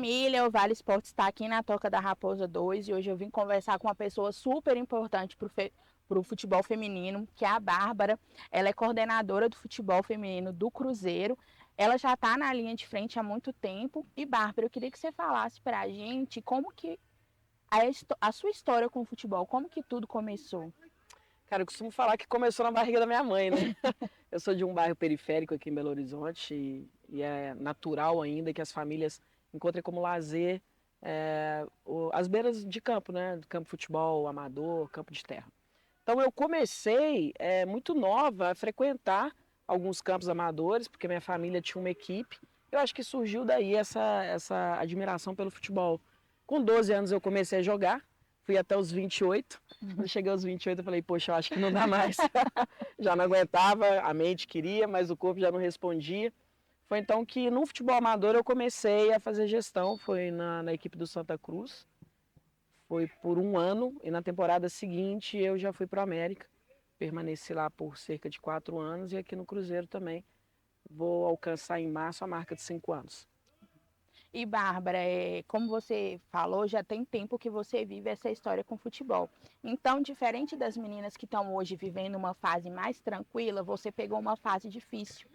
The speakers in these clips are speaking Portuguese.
família, o Vale Esportes está aqui na Toca da Raposa 2 e hoje eu vim conversar com uma pessoa super importante para o futebol feminino, que é a Bárbara. Ela é coordenadora do futebol feminino do Cruzeiro. Ela já está na linha de frente há muito tempo. E, Bárbara, eu queria que você falasse para a gente como que a sua história com o futebol, como que tudo começou? Cara, eu costumo falar que começou na barriga da minha mãe, né? Eu sou de um bairro periférico aqui em Belo Horizonte e é natural ainda que as famílias encontrem como lazer as beiras de campo, né? Campo de futebol, amador, campo de terra. Então eu comecei muito nova a frequentar alguns campos amadores, porque minha família tinha uma equipe. Eu acho que surgiu daí essa admiração pelo futebol. Com 12 anos eu comecei a jogar, fui até os 28. Quando cheguei aos 28 eu falei, poxa, eu acho que não dá mais. Já não aguentava, a mente queria, mas o corpo já não respondia. Foi então que no futebol amador eu comecei a fazer gestão, foi na equipe do Santa Cruz. Foi por um ano e na temporada seguinte eu já fui para o América. Permaneci lá por cerca de 4 anos e aqui no Cruzeiro também vou alcançar em março a marca de 5 anos. E, Bárbara, como você falou, já tem tempo que você vive essa história com futebol. Então, diferente das meninas que estão hoje vivendo uma fase mais tranquila, você pegou uma fase difícil.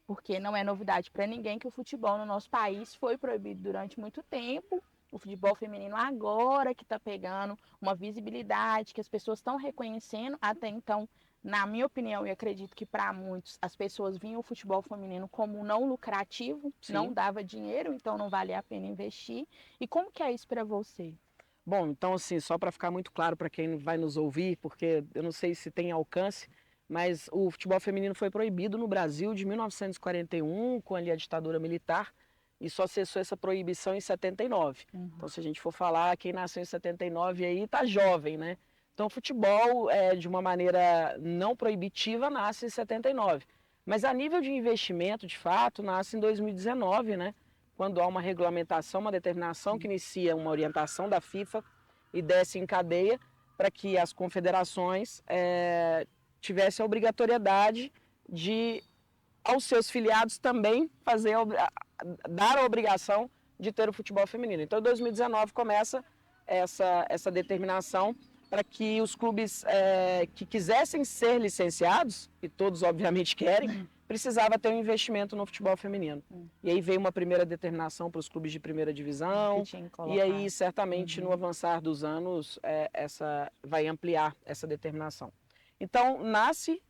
Porque não é novidade para ninguém que o futebol no nosso país foi proibido durante muito tempo. O futebol feminino agora que está pegando uma visibilidade, que as pessoas estão reconhecendo. Até então, na minha opinião, e acredito que para muitos, as pessoas viam o futebol feminino como não lucrativo, não Sim. dava dinheiro, então não valia a pena investir. E como que é isso para você? Bom, então assim, só para ficar muito claro para quem vai nos ouvir, porque eu não sei se tem alcance, mas o futebol feminino foi proibido no Brasil de 1941, com ali a ditadura militar, e só cessou essa proibição em 79. Então, se a gente for falar, quem nasceu em 79 aí tá jovem, né? Então, o futebol, de uma maneira não proibitiva, nasce em 79. Mas a nível de investimento, de fato, nasce em 2019, né? Quando há uma regulamentação, uma determinação que inicia uma orientação da FIFA e desce em cadeia para que as confederações tivessem a obrigatoriedade de, aos seus filiados também dar a obrigação de ter o futebol feminino. Então, em 2019 começa essa determinação para que os clubes que quisessem ser licenciados, e todos obviamente querem, precisava ter um investimento no futebol feminino. E aí veio uma primeira determinação para os clubes de primeira divisão, e aí certamente no avançar dos anos vai ampliar essa determinação. Então nasce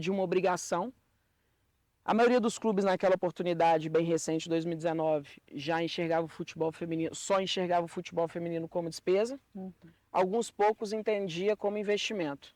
de uma obrigação. A maioria dos clubes naquela oportunidade bem recente, 2019, já enxergava o futebol feminino, só enxergava o futebol feminino como despesa. Alguns poucos entendia como investimento.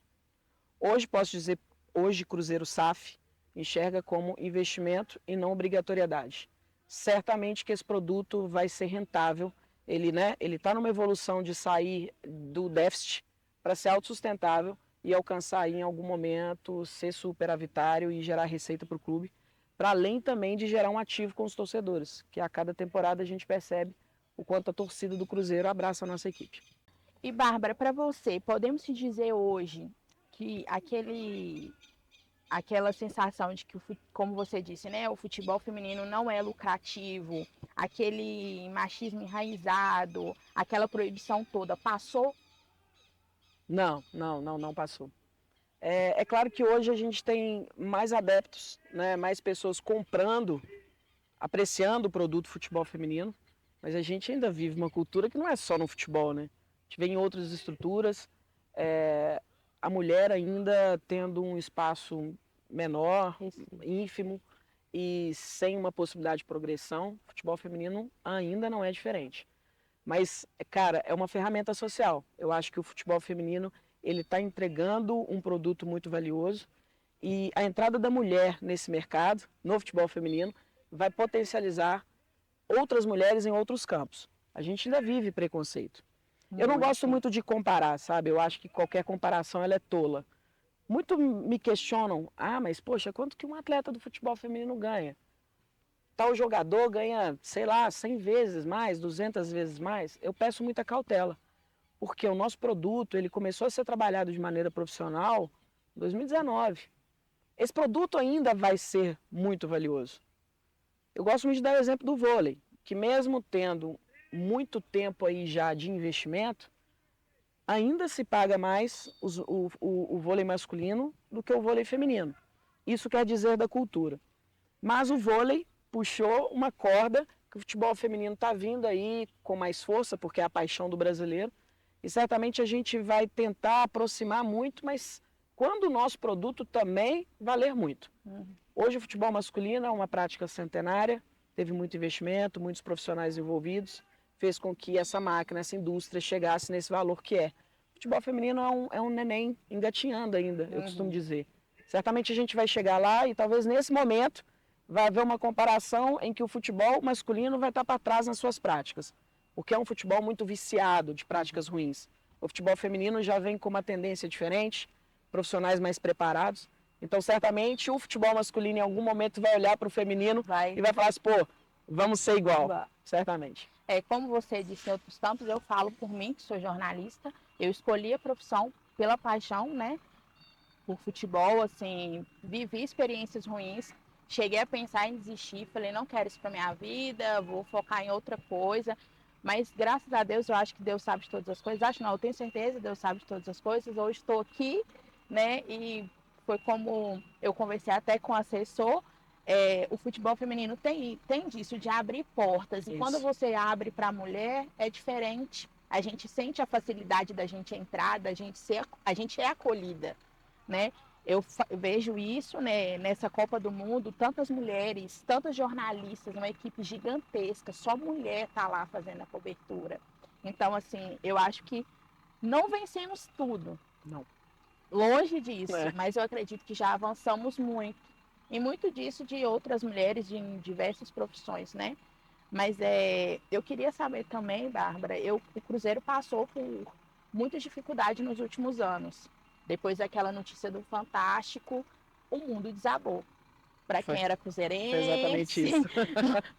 Hoje, posso dizer, hoje Cruzeiro SAF enxerga como investimento e não obrigatoriedade. Certamente que esse produto vai ser rentável. Ele está numa evolução de sair do déficit para ser autossustentável e alcançar aí, em algum momento, ser superavitário e gerar receita para o clube, para além também de gerar um ativo com os torcedores, que a cada temporada a gente percebe o quanto a torcida do Cruzeiro abraça a nossa equipe. E, Bárbara, para você, podemos te dizer hoje que aquela sensação de que, como você disse, né, o futebol feminino não é lucrativo, aquele machismo enraizado, aquela proibição toda, passou? Não passou. É claro que hoje a gente tem mais adeptos, né, mais pessoas comprando, apreciando o produto futebol feminino, mas a gente ainda vive uma cultura que não é só no futebol, né? A gente vê em outras estruturas, a mulher ainda tendo um espaço menor, ínfimo e sem uma possibilidade de progressão. O futebol feminino ainda não é diferente. Mas, cara, é uma ferramenta social. Eu acho que o futebol feminino ele está entregando um produto muito valioso e a entrada da mulher nesse mercado, no futebol feminino, vai potencializar outras mulheres em outros campos. A gente ainda vive preconceito. Eu não gosto muito de comparar, sabe? Eu acho que qualquer comparação ela é tola. Muito me questionam, mas poxa, quanto que um atleta do futebol feminino ganha? Tal jogador ganha, sei lá, 100 vezes mais, 200 vezes mais. Eu peço muita cautela, porque o nosso produto ele começou a ser trabalhado de maneira profissional em 2019. Esse produto ainda vai ser muito valioso. Eu gosto muito de dar o exemplo do vôlei, que mesmo tendo muito tempo aí já de investimento, ainda se paga mais o vôlei masculino do que o vôlei feminino. Isso quer dizer da cultura. Mas o vôlei puxou uma corda que o futebol feminino está vindo aí com mais força, porque é a paixão do brasileiro. E certamente a gente vai tentar aproximar muito, mas quando o nosso produto também valer muito. Hoje o futebol masculino é uma prática centenária, teve muito investimento, muitos profissionais envolvidos, fez com que essa máquina, essa indústria chegasse nesse valor que é. O futebol feminino é um neném engatinhando ainda, eu costumo dizer. Certamente a gente vai chegar lá e talvez nesse momento vai haver uma comparação em que o futebol masculino vai estar para trás nas suas práticas, porque é um futebol muito viciado de práticas ruins. O futebol feminino já vem com uma tendência diferente, profissionais mais preparados. Então, certamente, o futebol masculino em algum momento vai olhar para o feminino e vai falar assim, pô, vamos ser igual, certamente. Como você disse em outros campos, eu falo por mim, que sou jornalista, eu escolhi a profissão pela paixão, né, por futebol, assim, vivi experiências ruins, cheguei a pensar em desistir, falei, não quero isso para minha vida, vou focar em outra coisa, mas graças a Deus, eu acho que Deus sabe de todas as coisas, acho não, eu tenho certeza, Deus sabe de todas as coisas, hoje estou aqui, né, e foi como eu conversei até com o assessor, o futebol feminino tem disso, de abrir portas, e quando você abre para a mulher, é diferente, a gente sente a facilidade da gente entrar, a gente é acolhida, né? Eu vejo isso, né, nessa Copa do Mundo, tantas mulheres, tantas jornalistas, uma equipe gigantesca, só mulher tá lá fazendo a cobertura. Então, assim, eu acho que não vencemos tudo. Não. Longe disso, mas eu acredito que já avançamos muito. E muito disso de outras mulheres em diversas profissões, né? Mas eu queria saber também, Bárbara, o Cruzeiro passou por muita dificuldade nos últimos anos. Depois daquela notícia do Fantástico, o mundo desabou. Para quem era cruzeirense, exatamente isso.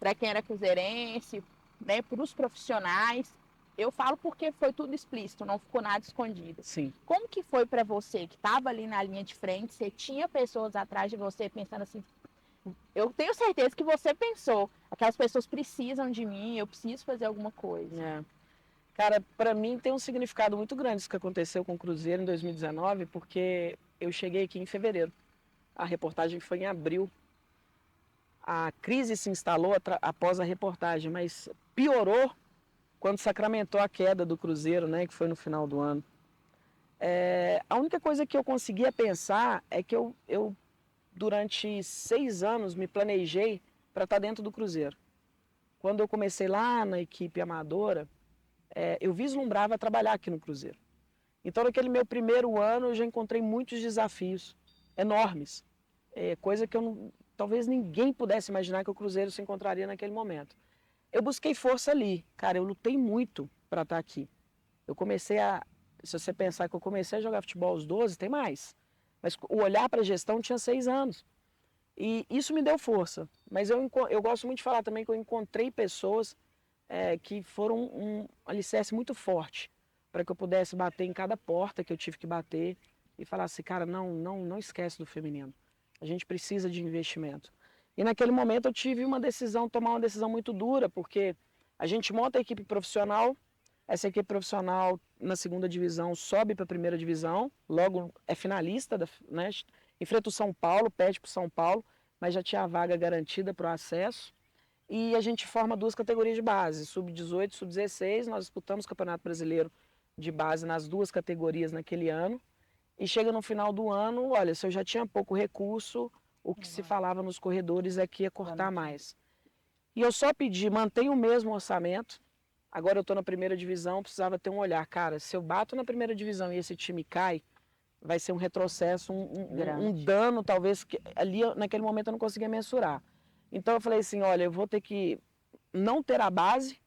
para quem era cruzeirense, né, para os profissionais. Eu falo porque foi tudo explícito, não ficou nada escondido. Sim. Como que foi para você que estava ali na linha de frente, você tinha pessoas atrás de você pensando assim, eu tenho certeza que você pensou, aquelas pessoas precisam de mim, eu preciso fazer alguma coisa. Cara, para mim tem um significado muito grande isso que aconteceu com o Cruzeiro em 2019, porque eu cheguei aqui em fevereiro. A reportagem foi em abril. A crise se instalou após a reportagem, mas piorou quando sacramentou a queda do Cruzeiro, né, que foi no final do ano. A única coisa que eu conseguia pensar é que eu durante 6 anos, me planejei para estar dentro do Cruzeiro. Quando eu comecei lá na equipe amadora, eu vislumbrava trabalhar aqui no Cruzeiro. Então, naquele meu primeiro ano, eu já encontrei muitos desafios enormes. Coisa que talvez ninguém pudesse imaginar que o Cruzeiro se encontraria naquele momento. Eu busquei força ali. Cara, eu lutei muito para estar aqui. Se você pensar que eu comecei a jogar futebol aos 12, tem mais. Mas o olhar para a gestão tinha 6 anos. E isso me deu força. Mas eu gosto muito de falar também que eu encontrei pessoas que foram um alicerce muito forte para que eu pudesse bater em cada porta que eu tive que bater e falar assim, cara, não esquece do feminino. A gente precisa de investimento. E naquele momento eu tive tomar uma decisão muito dura, porque a gente monta a equipe profissional, essa equipe profissional na segunda divisão sobe para a primeira divisão, logo é finalista, né? Enfrenta o São Paulo, perde para o São Paulo, mas já tinha a vaga garantida para o acesso. E a gente forma 2 categorias de base, sub-18 e sub-16. Nós disputamos o Campeonato Brasileiro de base nas 2 categorias naquele ano. E chega no final do ano, olha, se eu já tinha pouco recurso, o que se falava nos corredores é que ia cortar mais. E eu só pedi, mantenha o mesmo orçamento. Agora eu estou na primeira divisão, precisava ter um olhar. Cara, se eu bato na primeira divisão e esse time cai, vai ser um retrocesso, um dano, talvez, que ali naquele momento eu não conseguia mensurar. Então eu falei assim, olha, eu vou ter que não ter a base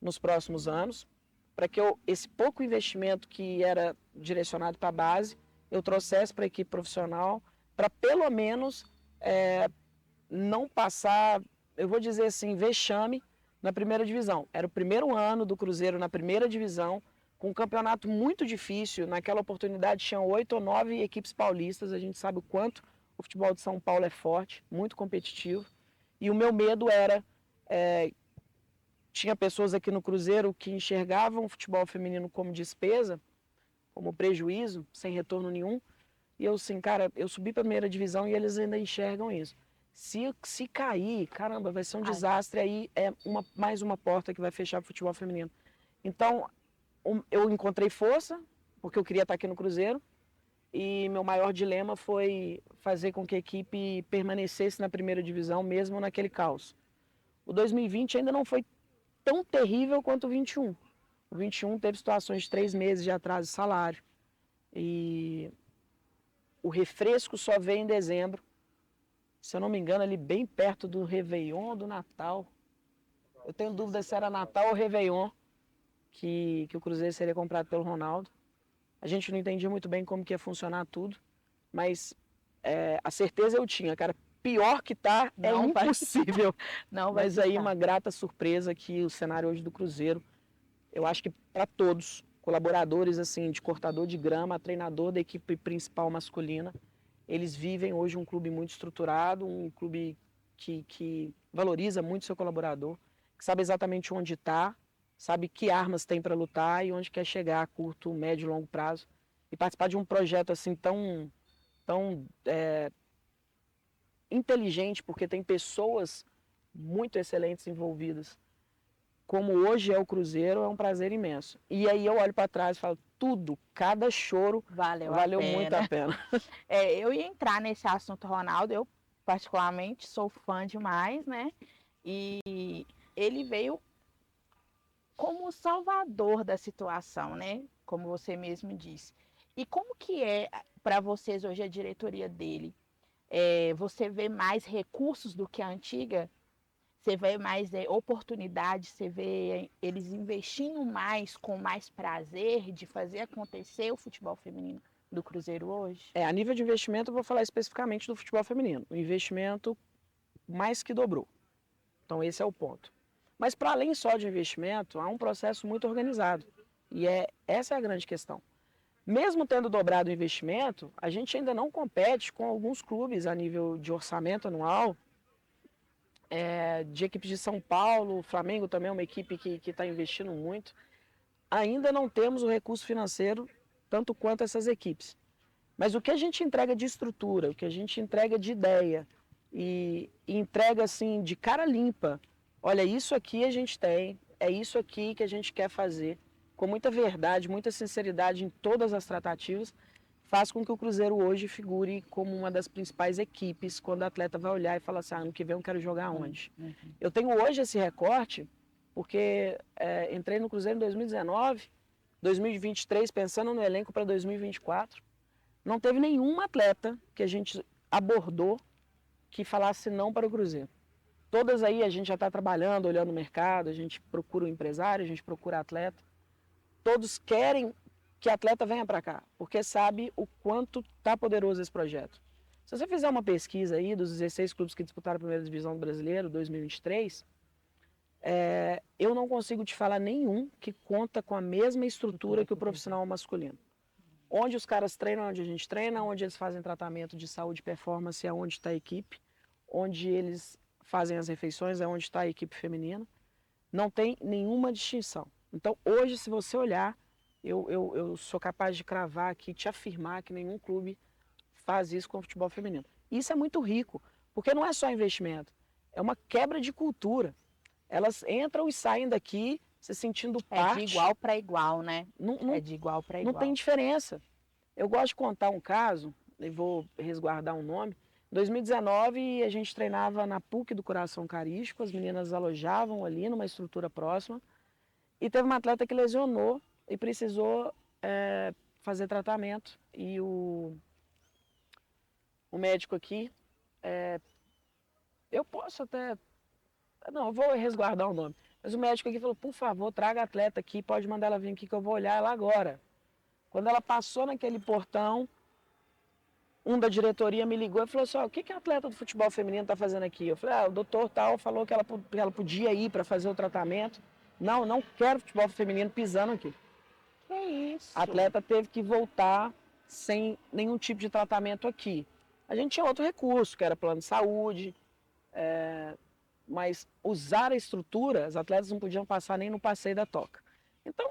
nos próximos anos, para que esse pouco investimento que era direcionado para a base, eu trouxesse para a equipe profissional, para pelo menos não passar, eu vou dizer assim, vexame na primeira divisão. Era o primeiro ano do Cruzeiro na primeira divisão, com um campeonato muito difícil. Naquela oportunidade tinham 8 ou 9 equipes paulistas, a gente sabe o quanto o futebol de São Paulo é forte, muito competitivo. E o meu medo era tinha pessoas aqui no Cruzeiro que enxergavam o futebol feminino como despesa, como prejuízo, sem retorno nenhum. E eu assim, cara, eu subi para a primeira divisão e eles ainda enxergam isso. Se cair, caramba, vai ser um desastre, aí é mais uma porta que vai fechar o futebol feminino. Então, eu encontrei força, porque eu queria estar aqui no Cruzeiro, e meu maior dilema foi fazer com que a equipe permanecesse na primeira divisão, mesmo naquele caos. O 2020 ainda não foi tão terrível quanto o 21. O 21 teve situações de 3 meses de atraso de salário. E o refresco só veio em dezembro. Se eu não me engano, ali bem perto do Réveillon ou do Natal. Eu tenho dúvida se era Natal ou Réveillon que o Cruzeiro seria comprado pelo Ronaldo. A gente não entendia muito bem como que ia funcionar tudo, mas a certeza eu tinha, cara. Pior que tá, Não vai- impossível. Não vai Mas aí ficar. uma grata surpresa que o cenário hoje do Cruzeiro, eu acho que para todos, colaboradores assim, de cortador de grama, treinador da equipe principal masculina, eles vivem hoje um clube muito estruturado, um clube que valoriza muito seu colaborador, que sabe exatamente onde está, sabe que armas tem para lutar e onde quer chegar a curto, médio e longo prazo. E participar de um projeto assim tão inteligente, porque tem pessoas muito excelentes envolvidas, como hoje é o Cruzeiro, é um prazer imenso. E aí eu olho para trás e falo, tudo, cada choro valeu muito a pena. Eu ia entrar nesse assunto, Ronaldo. Eu, particularmente, sou fã demais, né? E ele veio como o salvador da situação, né? Como você mesmo disse. E como que é para vocês hoje a diretoria dele? Você vê mais recursos do que a antiga? Você vê mais oportunidades? Você vê eles investindo mais, com mais prazer de fazer acontecer o futebol feminino do Cruzeiro hoje? A nível de investimento, eu vou falar especificamente do futebol feminino. O investimento mais que dobrou. Então, esse é o ponto. Mas, para além só de investimento, há um processo muito organizado. E essa é a grande questão. Mesmo tendo dobrado o investimento, a gente ainda não compete com alguns clubes a nível de orçamento anual, de equipes de São Paulo, o Flamengo também é uma equipe que está investindo muito. Ainda não temos o recurso financeiro tanto quanto essas equipes. Mas o que a gente entrega de estrutura, o que a gente entrega de ideia e entrega assim de cara limpa, olha, isso aqui a gente tem, é isso aqui que a gente quer fazer, com muita verdade, muita sinceridade em todas as tratativas, faz com que o Cruzeiro hoje figure como uma das principais equipes quando o atleta vai olhar e falar assim, ano que vem eu quero jogar onde? Eu tenho hoje esse recorte porque entrei no Cruzeiro em 2019, 2023 pensando no elenco para 2024, não teve nenhum atleta que a gente abordou que falasse não para o Cruzeiro. Todas aí a gente já está trabalhando, olhando o mercado, a gente procura o empresário, a gente procura atleta. Todos querem que atleta venha para cá, porque sabe o quanto está poderoso esse projeto. Se você fizer uma pesquisa aí dos 16 clubes que disputaram a primeira divisão do Brasileiro 2023, eu não consigo te falar nenhum que conta com a mesma estrutura que o profissional masculino. Onde os caras treinam, onde a gente treina, onde eles fazem tratamento de saúde e performance, é onde está a equipe, onde eles fazem as refeições, é onde está a equipe feminina. Não tem nenhuma distinção. Então, hoje, se você olhar, eu sou capaz de cravar aqui, te afirmar que nenhum clube faz isso com o futebol feminino. Isso é muito rico, porque não é só investimento, é uma quebra de cultura. Elas entram e saem daqui se sentindo parte. É de igual para igual, né? Não, É de igual para igual. não tem diferença. Eu gosto de contar um caso, e vou resguardar um nome. Em 2019, a gente treinava na PUC do Coração Carístico, as meninas alojavam ali numa estrutura próxima, e teve uma atleta que lesionou e precisou fazer tratamento. E o médico aqui, eu posso até... Não, eu vou resguardar o nome. Mas o médico aqui falou, por favor, traga a atleta aqui, pode mandar ela vir aqui que eu vou olhar ela agora. Quando ela passou naquele portão, um da diretoria me ligou e falou assim, o que a atleta do futebol feminino está fazendo aqui? Eu falei, o doutor tal falou que ela podia ir para fazer o tratamento. Não quero futebol feminino pisando aqui. Que isso? A atleta teve que voltar sem nenhum tipo de tratamento aqui. A gente tinha outro recurso, que era plano de saúde, mas usar a estrutura, as atletas não podiam passar nem no passeio da toca. Então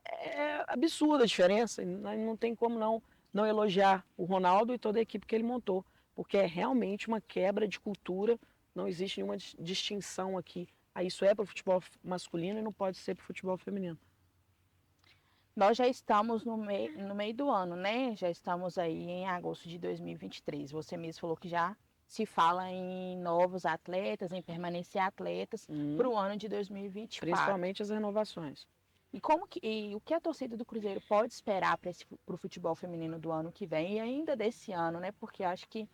é absurda a diferença, não tem como não elogiar o Ronaldo e toda a equipe que ele montou, porque é realmente uma quebra de cultura, não existe nenhuma distinção aqui. Isso é para o futebol masculino e não pode ser para o futebol feminino. Nós já estamos no meio do ano, né? Já estamos aí em agosto de 2023. Você mesmo falou que já se fala em novos atletas, em permanecer atletas para o ano de 2024. Principalmente as renovações. E o que a torcida do Cruzeiro pode esperar para o futebol feminino do ano que vem e ainda desse ano, né? Porque acho que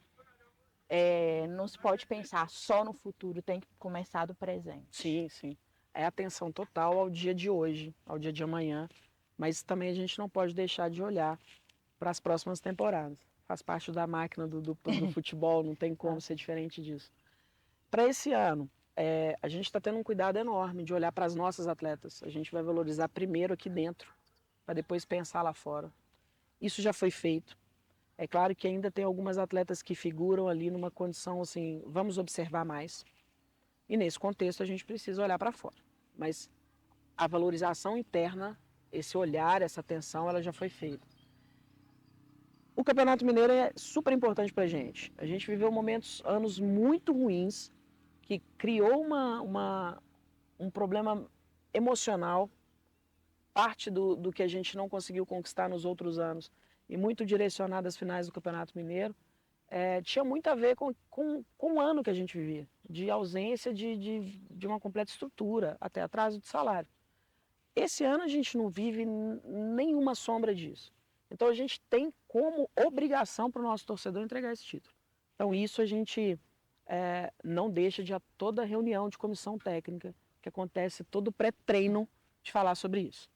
não se pode pensar só no futuro, tem que começar do presente. Sim, sim. É atenção total ao dia de hoje, ao dia de amanhã, mas também a gente não pode deixar de olhar para as próximas temporadas. Faz parte da máquina do futebol, não tem como ser diferente disso. Para esse ano, a gente está tendo um cuidado enorme de olhar para as nossas atletas. A gente vai valorizar primeiro aqui dentro, para depois pensar lá fora. Isso já foi feito. É claro que ainda tem algumas atletas que figuram ali numa condição assim, vamos observar mais. E nesse contexto a gente precisa olhar para fora. Mas a valorização interna, esse olhar, essa atenção, ela já foi feita. O Campeonato Mineiro é super importante para a gente. A gente viveu anos muito ruins, que criou um problema emocional, parte do que a gente não conseguiu conquistar nos outros anos, e muito direcionado às finais do Campeonato Mineiro, tinha muito a ver com o ano que a gente vivia, de ausência de uma completa estrutura, até atraso de salário. Esse ano a gente não vive nenhuma sombra disso. Então a gente tem como obrigação para o nosso torcedor entregar esse título. Então isso a gente não deixa de toda reunião de comissão técnica, que acontece todo pré-treino, de falar sobre isso.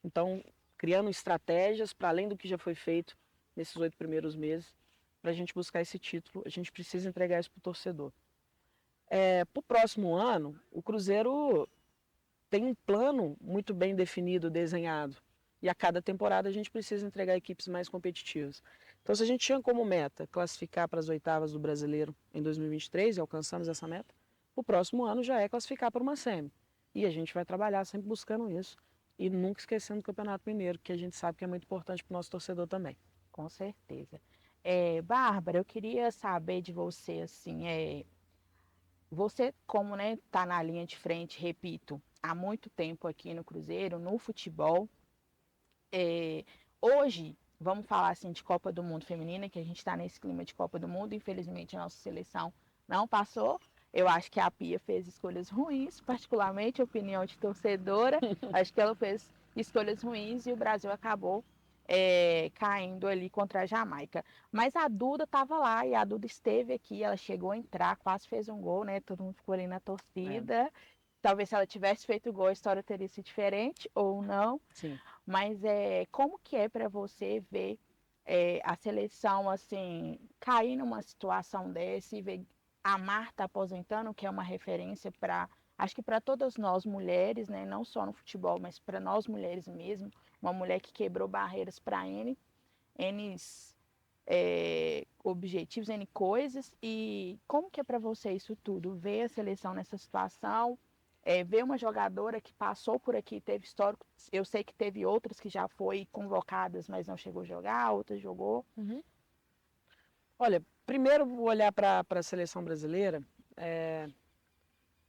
Então, criando estratégias para além do que já foi feito nesses 8 primeiros meses, para a gente buscar esse título, a gente precisa entregar isso para o torcedor. Para o próximo ano, o Cruzeiro tem um plano muito bem definido, desenhado. E a cada temporada a gente precisa entregar equipes mais competitivas. Então, se a gente tinha como meta classificar para as oitavas do Brasileiro em 2023, e alcançamos essa meta, o próximo ano já é classificar para uma semi. E a gente vai trabalhar sempre buscando isso. E nunca esquecendo o Campeonato Mineiro, que a gente sabe que é muito importante para o nosso torcedor também. Com certeza. Bárbara, eu queria saber de você, assim, você como, né, tá na linha de frente, repito, há muito tempo aqui no Cruzeiro, no futebol, hoje, vamos falar assim de Copa do Mundo Feminina, que a gente está nesse clima de Copa do Mundo, infelizmente a nossa seleção não passou. Eu acho que a Pia fez escolhas ruins, particularmente opinião de torcedora. Acho que ela fez escolhas ruins e o Brasil acabou caindo ali contra a Jamaica. Mas a Duda estava lá e a Duda esteve aqui, ela chegou a entrar, quase fez um gol, né? Todo mundo ficou ali na torcida. Talvez se ela tivesse feito o gol, a história teria sido diferente ou não. Sim. Mas como que é para você ver a seleção assim cair numa situação dessa e ver a Marta aposentando, que é uma referência para, acho que para todas nós mulheres, né, não só no futebol, mas para nós mulheres mesmo, uma mulher que quebrou barreiras para N objetivos, N coisas. E como que é para você isso tudo? Ver a seleção nessa situação, ver uma jogadora que passou por aqui, teve histórico, eu sei que teve outras que já foi convocadas, mas não chegou a jogar, outras jogou. Uhum. Olha, primeiro vou olhar para a seleção brasileira,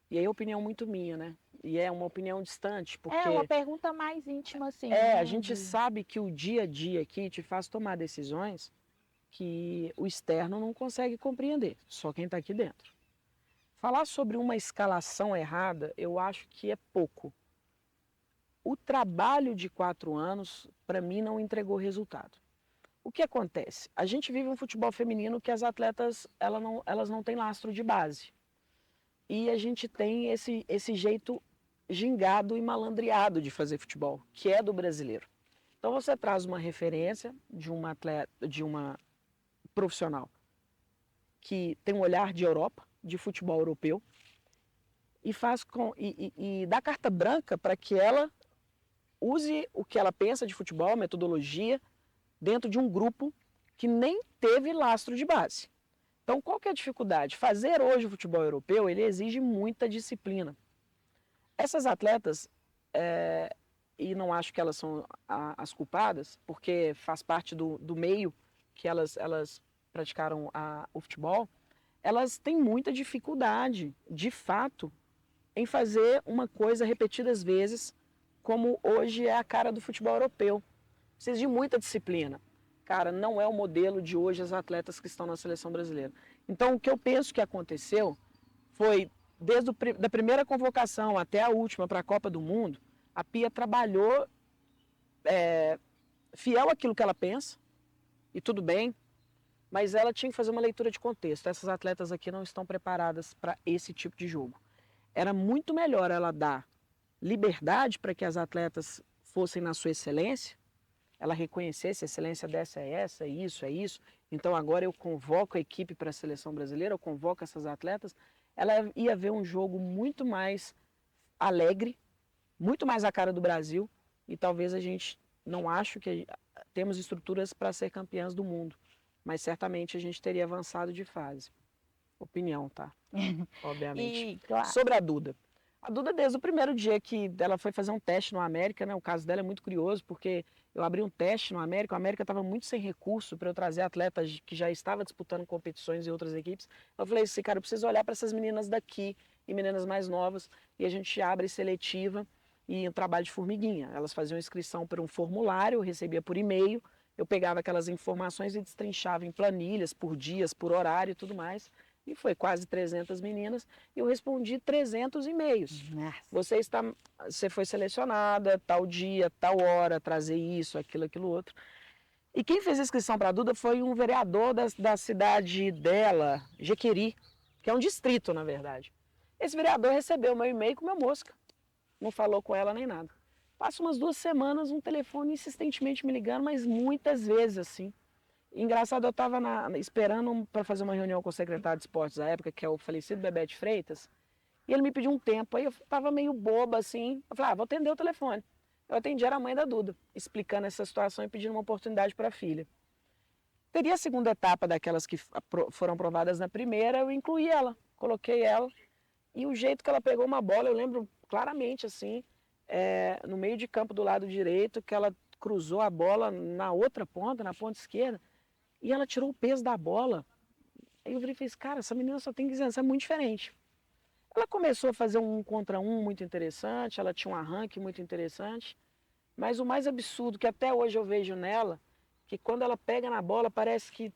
e aí é opinião muito minha, né? E é uma opinião distante, porque... É uma pergunta mais íntima, assim. A gente sabe que o dia a dia aqui te faz tomar decisões que o externo não consegue compreender, só quem está aqui dentro. Falar sobre uma escalação errada, eu acho que é pouco. O trabalho de 4 anos, para mim, não entregou resultado. O que acontece? A gente vive um futebol feminino que as atletas elas não têm lastro de base. E a gente tem esse jeito gingado e malandreado de fazer futebol, que é do brasileiro. Então você traz uma referência de uma atleta, de uma profissional que tem um olhar de Europa, de futebol europeu, e dá carta branca para que ela use o que ela pensa de futebol, metodologia, dentro de um grupo que nem teve lastro de base. Então, qual que é a dificuldade? Fazer hoje o futebol europeu, ele exige muita disciplina. Essas atletas, e não acho que elas são as culpadas, porque faz parte do meio que elas praticaram o futebol, elas têm muita dificuldade, de fato, em fazer uma coisa repetidas vezes, como hoje é a cara do futebol europeu. Precisa de muita disciplina. Cara, não é o modelo de hoje as atletas que estão na seleção brasileira. Então, o que eu penso que aconteceu foi, desde da primeira convocação até a última para a Copa do Mundo, a Pia trabalhou fiel àquilo que ela pensa, e tudo bem, mas ela tinha que fazer uma leitura de contexto. Essas atletas aqui não estão preparadas para esse tipo de jogo. Era muito melhor ela dar liberdade para que as atletas fossem na sua excelência, ela reconhecesse a excelência dessa é essa, isso é isso, então agora eu convoco a equipe para a seleção brasileira, eu convoco essas atletas, ela ia ver um jogo muito mais alegre, muito mais a cara do Brasil, e talvez a gente não acho que temos estruturas para ser campeãs do mundo, mas certamente a gente teria avançado de fase. Opinião, tá? Obviamente. E, claro. Sobre a Duda. A Duda, desde o primeiro dia que ela foi fazer um teste no América, né? O caso dela é muito curioso, porque eu abri um teste no América, o América estava muito sem recurso para eu trazer atletas que já estavam disputando competições em outras equipes. Eu falei assim, cara, eu preciso olhar para essas meninas daqui e meninas mais novas, e a gente abre seletiva e um trabalho de formiguinha. Elas faziam inscrição por um formulário, eu recebia por e-mail, eu pegava aquelas informações e destrinchava em planilhas, por dias, por horário e tudo mais. E foi quase 300 meninas, e eu respondi 300 e-mails. Você foi selecionada, tal dia, tal hora, trazer isso, aquilo outro. E quem fez a inscrição para a Duda foi um vereador da cidade dela, Jequeri, que é um distrito, na verdade. Esse vereador recebeu meu e-mail com meu mosca. Não falou com ela nem nada. Passa umas 2 semanas, um telefone insistentemente me ligando, mas muitas vezes assim. Engraçado, eu estava esperando para fazer uma reunião com o secretário de esportes da época, que é o falecido Bebete Freitas, e ele me pediu um tempo, aí eu estava meio boba assim, eu falei, vou atender o telefone. Eu atendi, era a mãe da Duda, explicando essa situação e pedindo uma oportunidade para a filha. Teria a segunda etapa daquelas que foram aprovadas na primeira, eu incluí ela, coloquei ela, e o jeito que ela pegou uma bola, eu lembro claramente assim, no meio de campo do lado direito, que ela cruzou a bola na outra ponta, na ponta esquerda, e ela tirou o peso da bola. Aí eu falei, cara, essa menina só tem 15 anos, é muito diferente. Ela começou a fazer um contra um muito interessante, ela tinha um arranque muito interessante, mas o mais absurdo que até hoje eu vejo nela, que quando ela pega na bola, parece que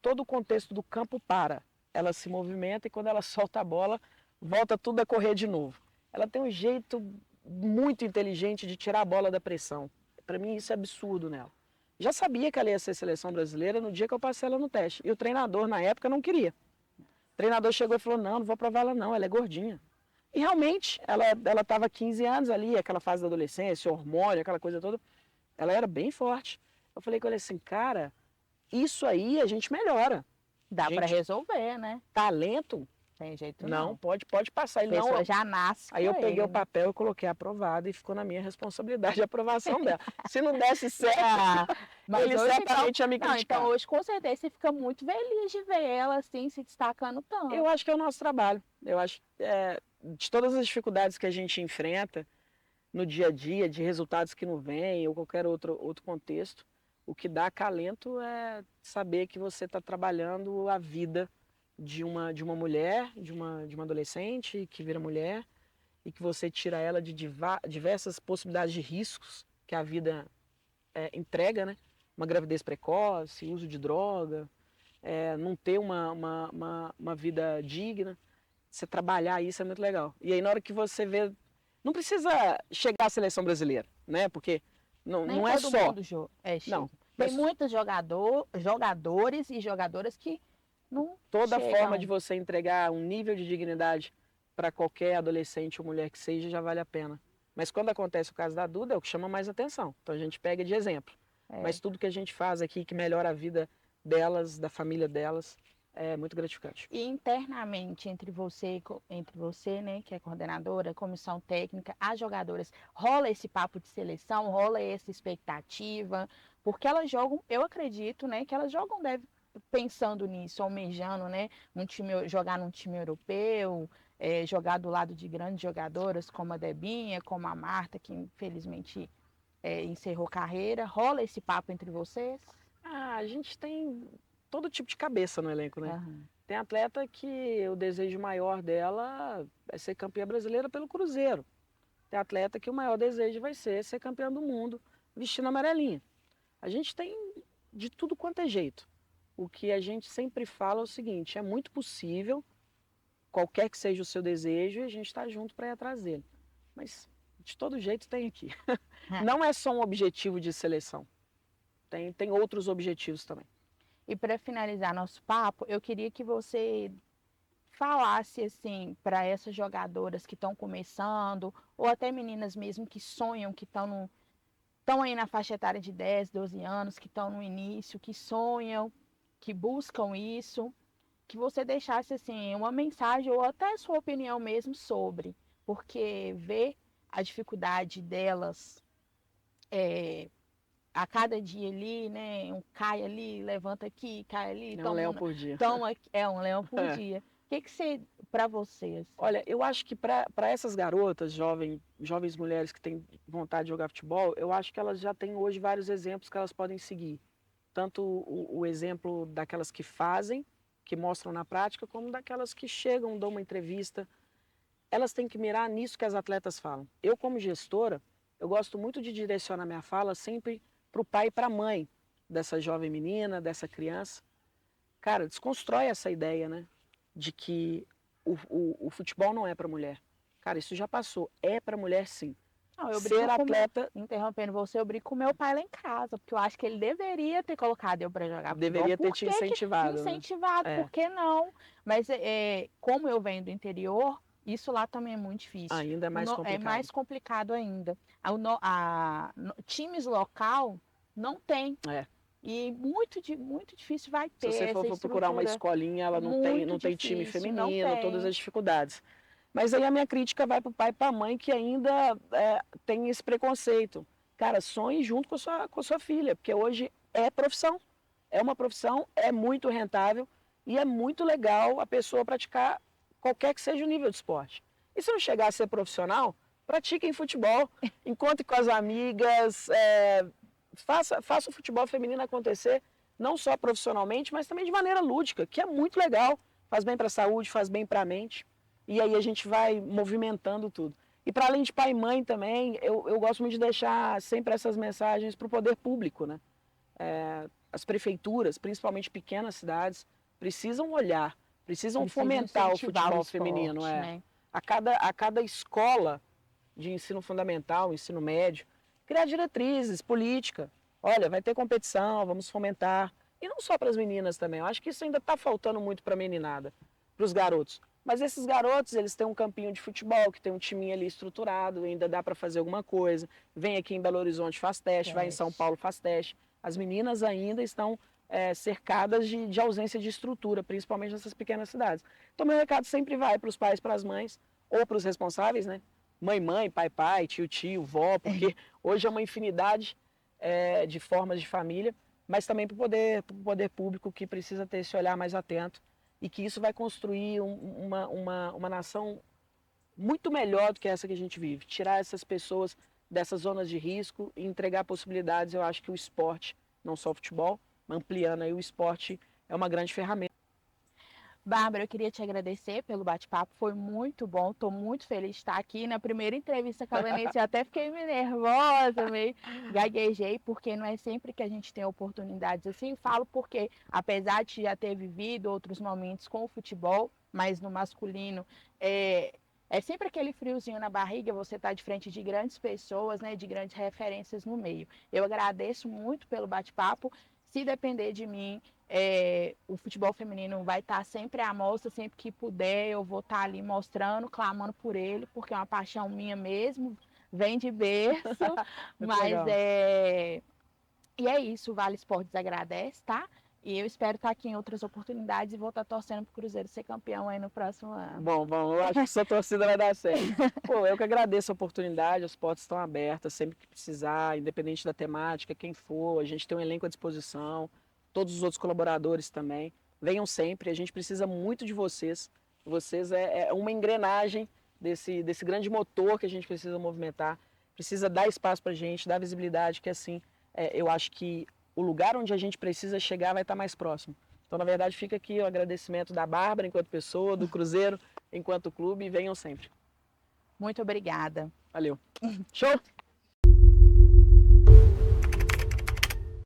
todo o contexto do campo para. Ela se movimenta e quando ela solta a bola, volta tudo a correr de novo. Ela tem um jeito muito inteligente de tirar a bola da pressão. Para mim isso é absurdo nela. Já sabia que ela ia ser seleção brasileira no dia que eu passei ela no teste. E o treinador, na época, não queria. O treinador chegou e falou, não vou provar ela não, ela é gordinha. E realmente, ela estava 15 anos ali, aquela fase da adolescência, hormônio, aquela coisa toda. Ela era bem forte. Eu falei com ele assim, cara, isso aí a gente melhora. Dá para resolver, né? Talento, tem jeito não. Pode passar. Ele a pessoa não já nasce. Aí eu peguei o papel e coloquei aprovado e ficou na minha responsabilidade a aprovação dela. Se não desse certo, mas ele hoje, certamente ia me criticar. Então hoje com certeza você fica muito feliz de ver ela assim se destacando tanto. Eu acho que é o nosso trabalho. Eu acho que de todas as dificuldades que a gente enfrenta no dia a dia, de resultados que não vêm ou qualquer outro contexto, o que dá acalento é saber que você está trabalhando a vida de uma mulher, de uma adolescente que vira mulher, e que você tira ela de diversas possibilidades de riscos que a vida entrega, né? Uma gravidez precoce, uso de droga, não ter uma vida digna. Você trabalhar isso é muito legal. E aí na hora que você vê, não precisa chegar à seleção brasileira, né? Porque não é só. Não. Tem muitos jogadores e jogadoras que não Toda chegam. forma de você entregar um nível de dignidade para qualquer adolescente ou mulher que seja, já vale a pena. Mas quando acontece o caso da Duda, é o que chama mais atenção. Então a gente pega de exemplo. Mas tudo que a gente faz aqui que melhora a vida delas, da família delas, é muito gratificante. E internamente, entre você, né, que é coordenadora, comissão técnica, as jogadoras, rola esse papo de seleção, rola essa expectativa, porque elas jogam, eu acredito, né, que elas jogam pensando nisso, almejando, né, jogar num time europeu, jogar do lado de grandes jogadoras como a Debinha, como a Marta, que infelizmente encerrou carreira. Rola esse papo entre vocês? Ah, a gente tem todo tipo de cabeça no elenco, né? Aham. Tem atleta que o desejo maior dela é ser campeã brasileira pelo Cruzeiro. Tem atleta que o maior desejo vai ser campeã do mundo vestindo amarelinha. A gente tem de tudo quanto é jeito. O que a gente sempre fala é o seguinte, é muito possível, qualquer que seja o seu desejo, e a gente está junto para ir atrás dele. Mas de todo jeito tem aqui. Não é só um objetivo de seleção. Tem outros objetivos também. E para finalizar nosso papo, eu queria que você falasse assim para essas jogadoras que estão começando, ou até meninas mesmo que sonham, que estão aí na faixa etária de 10, 12 anos, que estão no início, que sonham, que buscam isso, que você deixasse assim uma mensagem ou até sua opinião mesmo sobre, porque ver a dificuldade delas a cada dia ali, né? Cai ali, levanta aqui, cai ali, É um leão por dia. é um leão por dia. O que você, para você? Assim? Olha, eu acho que para essas garotas, jovens mulheres que têm vontade de jogar futebol, eu acho que elas já têm hoje vários exemplos que elas podem seguir. Tanto o exemplo daquelas que fazem, que mostram na prática, como daquelas que chegam, dão uma entrevista. Elas têm que mirar nisso que as atletas falam. Eu, como gestora, eu gosto muito de direcionar minha fala sempre para o pai e para a mãe dessa jovem menina, dessa criança. Cara, desconstrói essa ideia, né? De que o futebol não é para mulher. Cara, isso já passou. É para mulher, sim. Não, eu Ser brinco atleta... Interrompendo você, eu brinco com meu pai lá em casa, porque eu acho que ele deveria ter colocado eu para jogar futebol. Deveria ter te incentivado. Incentivado, Né? por que não? Mas como eu venho do interior, isso lá também é muito difícil. Ainda é mais complicado. É mais complicado ainda. Times local não tem. É. E muito difícil vai ter Se você essa for procurar uma escolinha, ela não tem time feminino, todas as dificuldades. Mas aí a minha crítica vai para o pai e para a mãe que ainda tem esse preconceito. Cara, sonhe junto com a sua filha, porque hoje é profissão. É uma profissão, é muito rentável e é muito legal a pessoa praticar qualquer que seja o nível de esporte. E se não chegar a ser profissional, pratiquem futebol, encontre com as amigas, faça o futebol feminino acontecer, não só profissionalmente, mas também de maneira lúdica, que é muito legal, faz bem para a saúde, faz bem para a mente, e aí a gente vai movimentando tudo. E para além de pai e mãe também, eu gosto muito de deixar sempre essas mensagens para o poder público, né? As prefeituras, principalmente pequenas cidades, precisam olhar, precisam fomentar o futebol feminino. Né? A cada escola de ensino fundamental, ensino médio, criar diretrizes, política. Olha, vai ter competição, vamos fomentar. E não só para as meninas também. Eu acho que isso ainda está faltando muito para a meninada, para os garotos. Mas esses garotos, eles têm um campinho de futebol, que tem um timinho ali estruturado, ainda dá para fazer alguma coisa. Vem aqui em Belo Horizonte, faz teste, vai em São Paulo, faz teste. As meninas ainda estão cercadas de ausência de estrutura, principalmente nessas pequenas cidades. Então, meu recado sempre vai para os pais, para as mães, ou para os responsáveis, né? Mãe, pai, tio, vó, porque hoje é uma infinidade de formas de família, mas também para o poder público que precisa ter esse olhar mais atento e que isso vai construir uma nação muito melhor do que essa que a gente vive. Tirar essas pessoas dessas zonas de risco e entregar possibilidades. Eu acho que o esporte, não só o futebol, ampliando aí o esporte, é uma grande ferramenta. Bárbara, eu queria te agradecer pelo bate-papo, foi muito bom, estou muito feliz de estar aqui. Na primeira entrevista com a Lenice, eu até fiquei meio nervosa, meio gaguejei, porque não é sempre que a gente tem oportunidades assim. Falo porque, apesar de já ter vivido outros momentos com o futebol, mas no masculino, é sempre aquele friozinho na barriga, você está de frente de grandes pessoas, né, de grandes referências no meio. Eu agradeço muito pelo bate-papo. Se depender de mim, o futebol feminino vai estar sempre à mostra, sempre que puder, eu vou estar ali mostrando, clamando por ele, porque é uma paixão minha mesmo, vem de berço. Mas e é isso, o Vale Esportes agradece, tá? E eu espero estar aqui em outras oportunidades e vou estar torcendo para o Cruzeiro ser campeão aí no próximo ano. Bom, eu acho que sua torcida vai dar certo. Pô, eu que agradeço a oportunidade, as portas estão abertas, sempre que precisar, independente da temática, quem for, a gente tem um elenco à disposição. todos os outros colaboradores também. Venham sempre, a gente precisa muito de vocês. Vocês é uma engrenagem desse grande motor que a gente precisa movimentar. Precisa dar espaço para a gente, dar visibilidade, que assim, eu acho que o lugar onde a gente precisa chegar vai estar mais próximo. Então, na verdade, fica aqui o agradecimento da Bárbara enquanto pessoa, do Cruzeiro enquanto clube, e venham sempre. Muito obrigada. Valeu. Show!